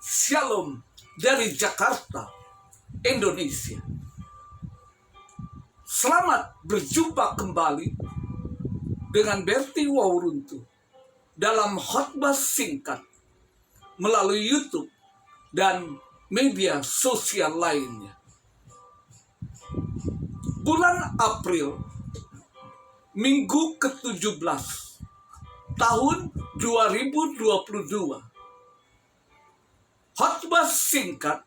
Shalom dari Jakarta, Indonesia. Selamat berjumpa kembali dengan Berti Wauruntu dalam khotbah singkat melalui YouTube dan media sosial lainnya. Bulan April, minggu ke-17 tahun 2022. Khotbah singkat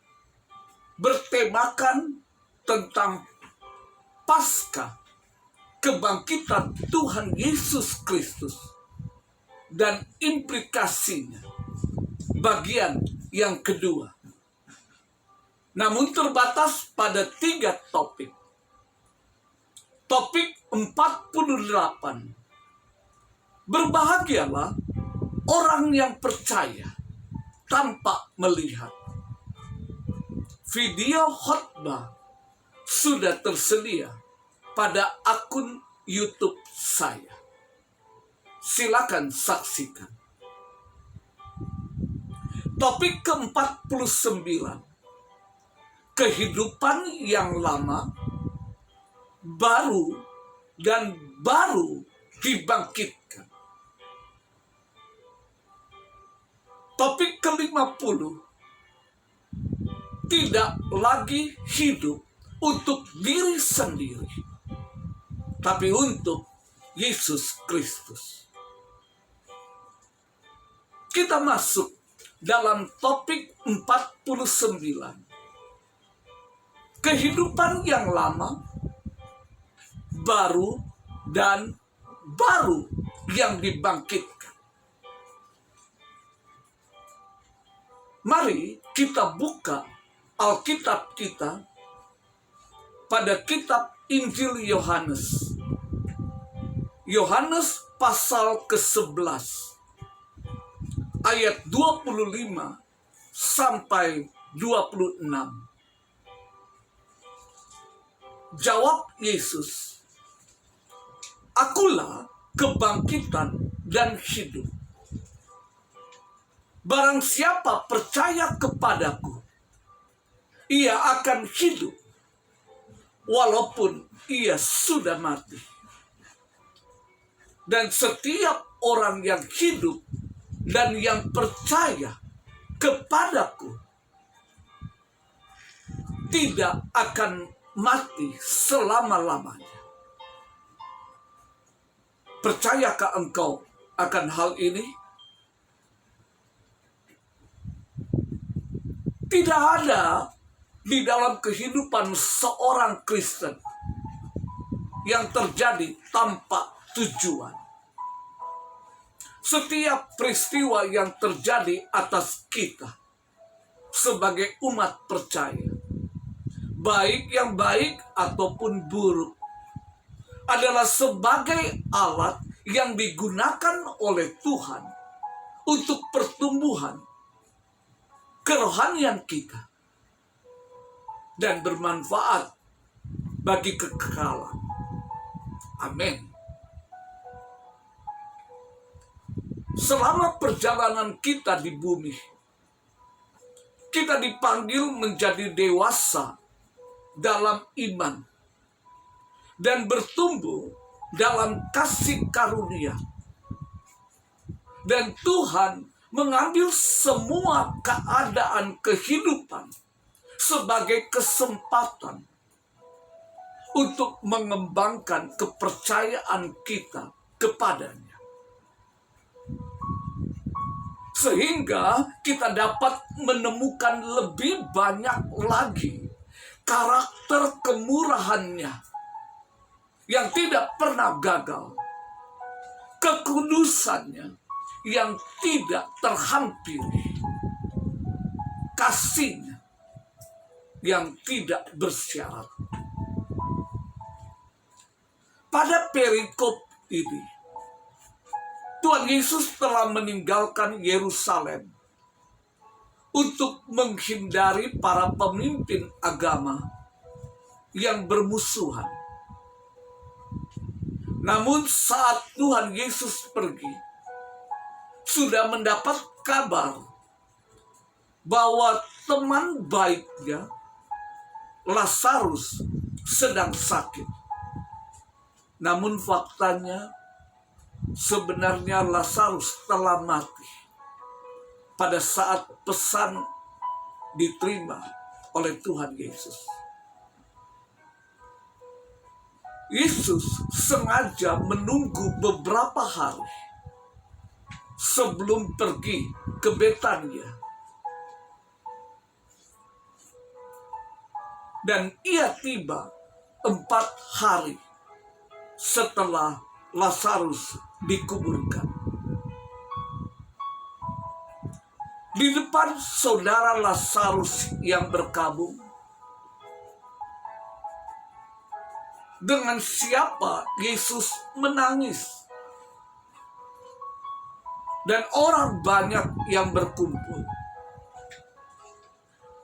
bertemakan tentang Paskah kebangkitan Tuhan Yesus Kristus dan implikasinya, bagian yang kedua. Namun terbatas pada 3 topik. Topik 48. Berbahagialah orang yang percaya tanpa melihat. Video khotbah sudah tersedia pada akun YouTube saya. Silakan saksikan. Topik ke-49. Kehidupan yang lama, baru dibangkitkan. Topik ke-50. Tidak lagi hidup untuk diri sendiri, tapi untuk Yesus Kristus. Kita masuk dalam topik 49. Kehidupan yang lama, baru yang dibangkitkan. Mari kita buka Alkitab kita pada kitab Injil Yohanes. Yohanes pasal ke-11 ayat 25 sampai 26. Jawab Yesus, "Akulah kebangkitan dan hidup. Barang siapa percaya kepadaku, ia akan hidup walaupun ia sudah mati. Dan setiap orang yang hidup dan yang percaya kepadaku tidak akan mati selama-lamanya." Percayakah engkau akan hal ini? Tidak ada di dalam kehidupan seorang Kristen yang terjadi tanpa tujuan. Setiap peristiwa yang terjadi atas kita sebagai umat percaya, baik yang baik ataupun buruk, adalah sebagai alat yang digunakan oleh Tuhan untuk pertumbuhan kerohanian kita dan bermanfaat bagi kekekalan. Amin. Selama perjalanan kita di bumi, kita dipanggil menjadi dewasa dalam iman dan bertumbuh dalam kasih karunia. Dan Tuhan mengambil semua keadaan kehidupan sebagai kesempatan untuk mengembangkan kepercayaan kita kepadanya, sehingga kita dapat menemukan lebih banyak lagi karakter kemurahannya yang tidak pernah gagal, kekudusannya yang tidak terhampiri, kasihnya yang tidak bersyarat. Pada perikop ini, Tuhan Yesus telah meninggalkan Yerusalem untuk menghindari para pemimpin agama yang bermusuhan. Namun saat Tuhan Yesus pergi, sudah mendapat kabar bahwa teman baiknya Lazarus sedang sakit. Namun faktanya sebenarnya Lazarus telah mati pada saat pesan diterima oleh Tuhan Yesus. Yesus sengaja menunggu beberapa hari sebelum pergi ke Betania. Dan ia tiba 4 hari setelah Lazarus dikuburkan. Di depan saudara Lazarus yang berkabung, dengan siapa Yesus menangis. Dan orang banyak yang berkumpul.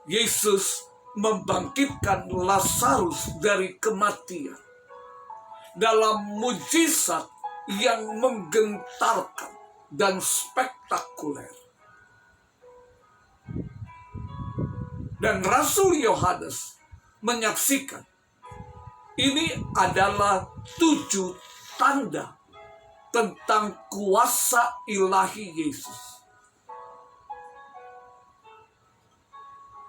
Yesus membangkitkan Lazarus dari kematian dalam mujizat yang menggentarkan dan spektakuler. Dan Rasul Yohanes menyaksikan ini adalah 7 tanda tentang kuasa ilahi Yesus.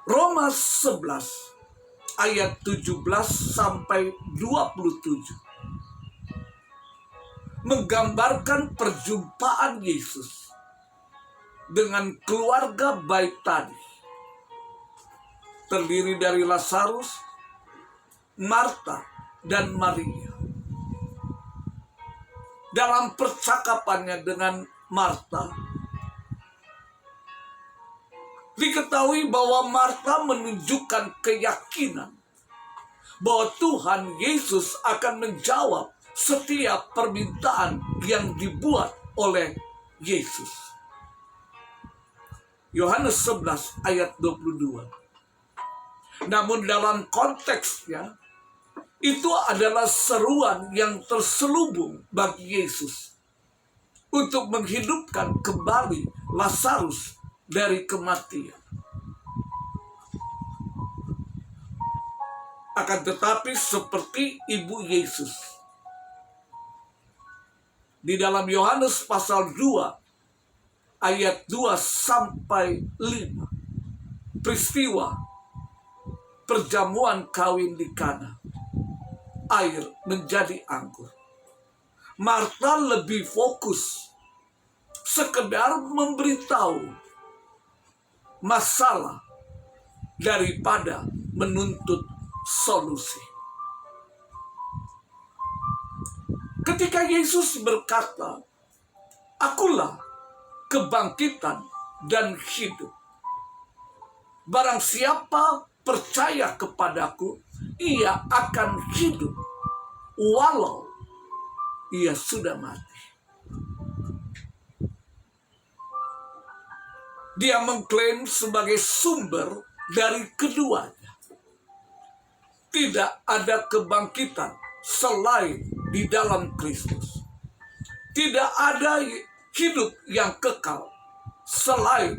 Roma 11 ayat 17 sampai 27 menggambarkan perjumpaan Yesus dengan keluarga baik tadi, terdiri dari Lazarus, Marta, dan Maria. Dalam percakapannya dengan Marta, diketahui bahwa Marta menunjukkan keyakinan bahwa Tuhan Yesus akan menjawab setiap permintaan yang dibuat oleh Yesus. Yohanes 11 ayat 22. Namun dalam konteksnya, itu adalah seruan yang terselubung bagi Yesus untuk menghidupkan kembali Lazarus dari kematian. Akan tetapi seperti ibu Yesus, di dalam Yohanes pasal 2 ayat 2 sampai 5, peristiwa perjamuan kawin di Kana, air menjadi anggur. Marta lebih fokus sekedar memberitahu masalah daripada menuntut solusi. Ketika Yesus berkata, "Akulah kebangkitan dan hidup. Barang siapa percaya kepadaku, ia akan hidup walau ia sudah mati." Dia mengklaim sebagai sumber dari keduanya. Tidak ada kebangkitan selain di dalam Kristus. Tidak ada hidup yang kekal selain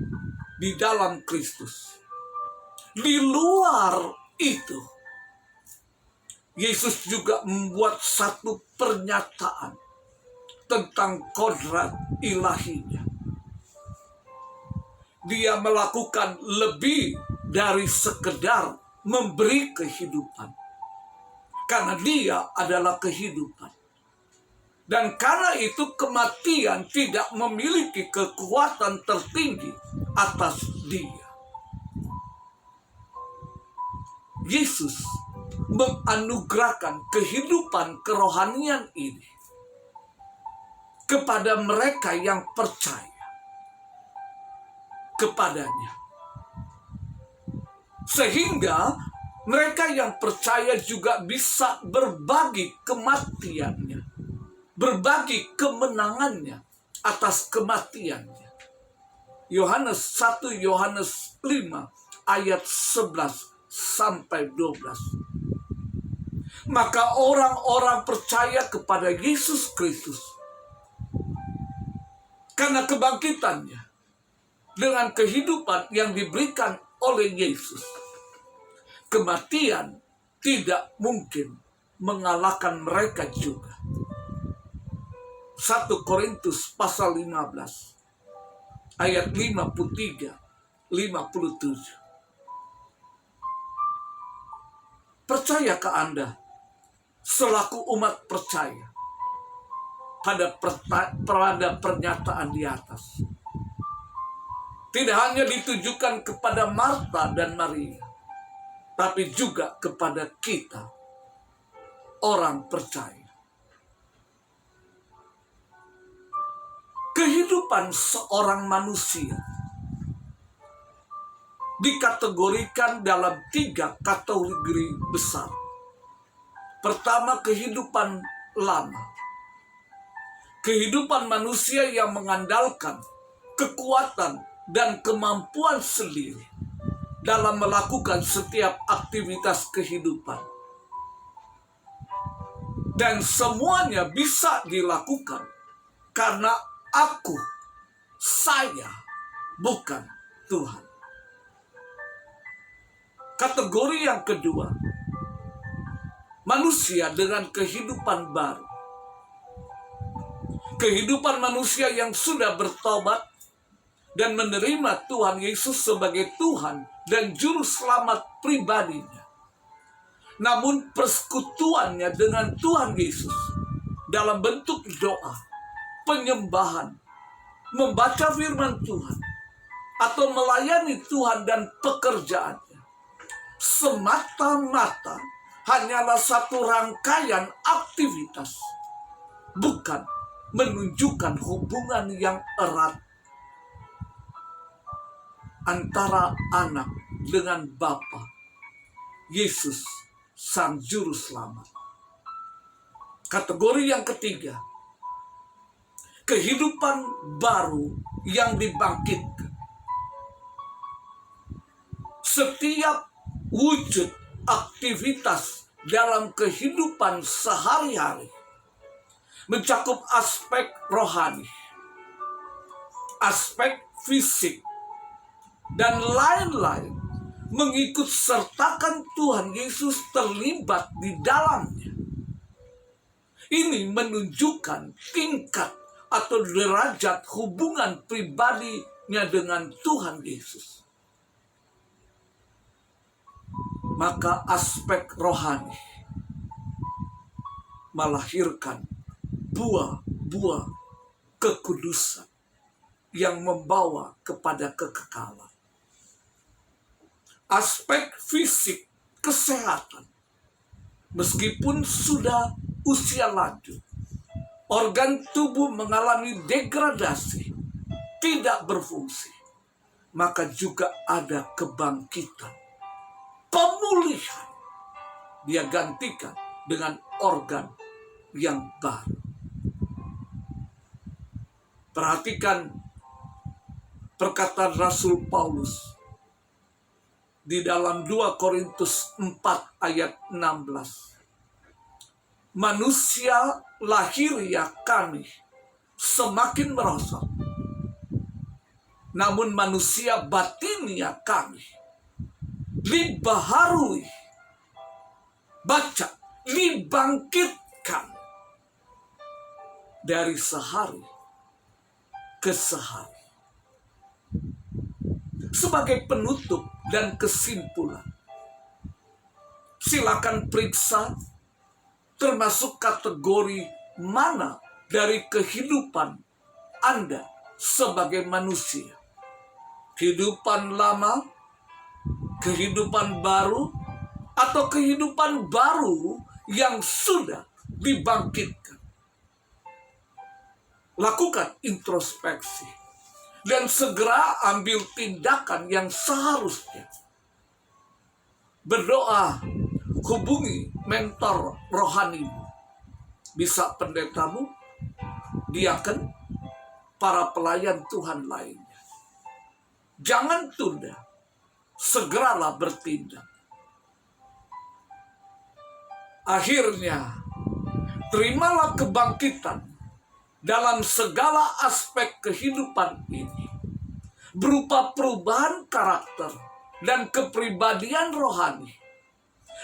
di dalam Kristus. Di luar itu, Yesus juga membuat satu pernyataan tentang kodrat ilahinya. Dia melakukan lebih dari sekedar memberi kehidupan. Karena dia adalah kehidupan. Dan karena itu kematian tidak memiliki kekuatan tertinggi atas dia. Yesus menganugerahkan kehidupan kerohanian ini kepada mereka yang percaya kepadanya. Sehingga mereka yang percaya juga bisa berbagi kematiannya, berbagi kemenangannya atas kematiannya. Yohanes 1 Yohanes 5 ayat 11 sampai 12. Maka orang-orang percaya kepada Yesus Kristus karena kebangkitannya dengan kehidupan yang diberikan oleh Yesus, kematian tidak mungkin mengalahkan mereka juga. 1 Korintus pasal 15 ayat 53-57. Percayakah Anda selaku umat percaya pada pernyataan di atas? Tidak hanya ditujukan kepada Marta dan Maria, tapi juga kepada kita, orang percaya. Kehidupan seorang manusia dikategorikan dalam 3 kategori besar. Pertama, kehidupan lama. Kehidupan manusia yang mengandalkan kekuatan dan kemampuan sendiri dalam melakukan setiap aktivitas kehidupan. Dan semuanya bisa dilakukan karena saya, bukan Tuhan. Kategori yang kedua, manusia dengan kehidupan baru. Kehidupan manusia yang sudah bertobat dan menerima Tuhan Yesus sebagai Tuhan dan Juru Selamat pribadinya. Namun persekutuannya dengan Tuhan Yesus dalam bentuk doa, penyembahan, membaca firman Tuhan, atau melayani Tuhan dan pekerjaannya, semata-mata hanyalah satu rangkaian aktivitas, bukan menunjukkan hubungan yang erat antara anak dengan Bapa, Yesus, Sang Juru Selamat. Kategori yang ketiga, kehidupan baru yang dibangkitkan. Setiap wujud aktivitas dalam kehidupan sehari-hari mencakup aspek rohani, aspek fisik, dan lain-lain, mengikut sertakan Tuhan Yesus terlibat di dalamnya. Ini menunjukkan tingkat atau derajat hubungan pribadinya dengan Tuhan Yesus. Maka aspek rohani melahirkan buah-buah kekudusan yang membawa kepada kekekalan. Aspek fisik, kesehatan, meskipun sudah usia lanjut, organ tubuh mengalami degradasi, tidak berfungsi, maka juga ada kebangkitan, pemulihan. Dia gantikan dengan organ yang baru. Perhatikan perkataan Rasul Paulus di dalam 2 Korintus 4 ayat 16. Manusia lahiriah kami semakin merosot, namun manusia batinia kami dibaharui. Baca, dibangkitkan dari sehari ke sehari. Sebagai penutup dan kesimpulan, silakan periksa termasuk kategori mana dari kehidupan Anda sebagai manusia. Kehidupan lama, kehidupan baru, atau kehidupan baru yang sudah dibangkitkan. Lakukan introspeksi dan segera ambil tindakan yang seharusnya. Berdoa, hubungi mentor rohanimu, bisa pendetamu, diaken, para pelayan Tuhan lainnya. Jangan tunda, segeralah bertindak. Akhirnya, terimalah kebangkitan dalam segala aspek kehidupan ini. berupa perubahan karakter dan kepribadian rohani,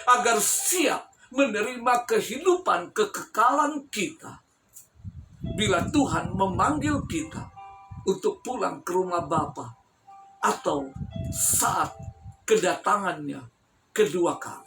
agar siap menerima kehidupan kekekalan kita bila Tuhan memanggil kita untuk pulang ke rumah Bapa atau saat kedatangannya kedua kali.